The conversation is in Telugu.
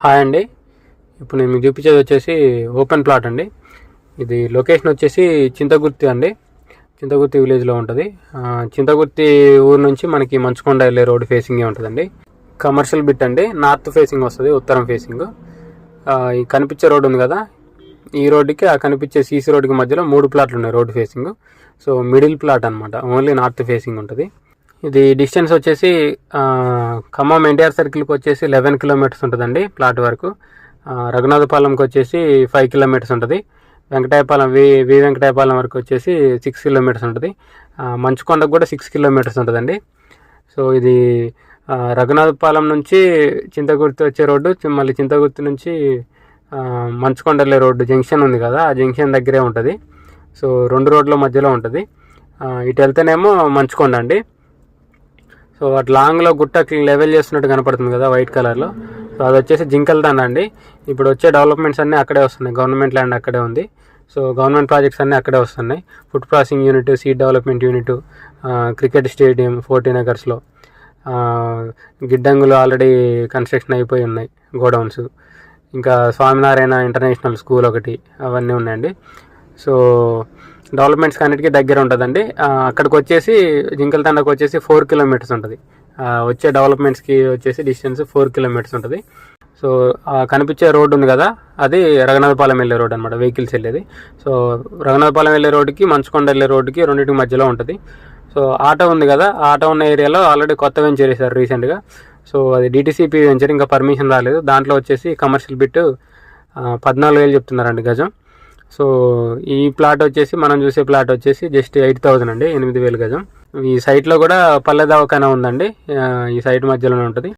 హాయ్ అండి. ఇప్పుడు నేను మీకు చూపించేది వచ్చేసి ఓపెన్ ప్లాట్ అండి. ఇది లొకేషన్ వచ్చేసి చింతగుర్తి అండి. చింతగుర్తి విలేజ్లో ఉంటుంది. చింతగుర్తి ఊరు నుంచి మనకి మంచుకొండ వెళ్ళే రోడ్ ఫేసింగే ఉంటుందండి. కమర్షియల్ బిట్ అండి. నార్త్ ఫేసింగ్ వస్తుంది, ఉత్తరం ఫేసింగ్. ఈ కనిపించే రోడ్ ఉంది కదా, ఈ రోడ్డుకి ఆ కనిపించే సీసీ రోడ్డుకి మధ్యలో 3 ప్లాట్లు ఉన్నాయి road facing. So middle plot అనమాట, ఓన్లీ నార్త్ ఫేసింగ్ ఉంటుంది. ఇది డిస్టెన్స్ వచ్చేసి ఖమ్మం ఎన్టీఆర్ సర్కిల్కి వచ్చేసి 11 కిలోమీటర్స్ ఉంటుందండి ప్లాట్ వరకు. రఘునాథపాలెంకి వచ్చేసి 5 కిలోమీటర్స్ ఉంటుంది. వెంకటాయపాలెం వి వెంకటాయపాలెం వరకు వచ్చేసి 6 కిలోమీటర్స్ ఉంటుంది. మంచుకొండకు కూడా 6 కిలోమీటర్స్ ఉంటుందండి. సో ఇది రఘునాథపాలెం నుంచి చింతగుర్తి వచ్చే రోడ్డు, మళ్ళీ చింతగుర్తి నుంచి మంచుకొండ వెళ్ళే రోడ్డు జంక్షన్ ఉంది కదా, ఆ జంక్షన్ దగ్గరే ఉంటుంది. సో 2 రోడ్ల మధ్యలో ఉంటుంది. ఇటు వెళ్తేనేమో మంచుకొండ అండి. సో అటు లాంగ్లో గుట్ట లెవెల్ చేస్తున్నట్టు కనపడుతుంది కదా వైట్ కలర్లో. సో అది వచ్చేసి జింకల్తాండ అండి. ఇప్పుడు వచ్చే డెవలప్మెంట్స్ అన్నీ అక్కడే వస్తున్నాయి. గవర్నమెంట్ ల్యాండ్ అక్కడే ఉంది. సో గవర్నమెంట్ ప్రాజెక్ట్స్ అన్నీ అక్కడే వస్తున్నాయి. Food processing unit, seed development unit, cricket stadium 14 acresలో, గిడ్డంగులు ఆల్రెడీ కన్స్ట్రక్షన్ అయిపోయి ఉన్నాయి, గోడౌన్స్. ఇంకా స్వామినారాయణ ఇంటర్నేషనల్ స్కూల్ ఒకటి, అవన్నీ ఉన్నాయండి. సో డెవలప్మెంట్స్ అన్నిటికీ దగ్గర ఉంటుందండి. అక్కడికి వచ్చేసి జింకల్తాండకు వచ్చేసి 4 కిలోమీటర్స్ ఉంటుంది. వచ్చే డెవలప్మెంట్స్కి వచ్చేసి డిస్టెన్స్ 4 కిలోమీటర్స్ ఉంటుంది. సో కనిపించే రోడ్డు ఉంది కదా, అది రఘునాథపాలెం వెళ్ళే రోడ్ అనమాట, వెహికల్స్ వెళ్ళేది. సో రఘునాథపాలెం వెళ్ళే రోడ్డుకి మంచుకొండ వెళ్ళే రోడ్డుకి రెండింటికి మధ్యలో ఉంటుంది. సో ఆటో ఉంది కదా, ఆటో ఉన్న ఏరియాలో ఆల్రెడీ కొత్త వెంచర్ చేశారు రీసెంట్గా. సో అది డిటిసిపి వెంచర్, ఇంకా పర్మిషన్ రాలేదు. దాంట్లో వచ్చేసి కమర్షియల్ బిట్ 14,000 చెప్తున్నారండి గజం. సో ఈ ప్లాట్ వచ్చేసి మనం చూసే ప్లాట్ వచ్చేసి జస్ట్ 8,000 అండి, 8,000 గజం. ఈ సైట్లో కూడా పల్లె దవాఖానా ఉందండి, ఈ సైట్ మధ్యలోనే ఉంటుంది.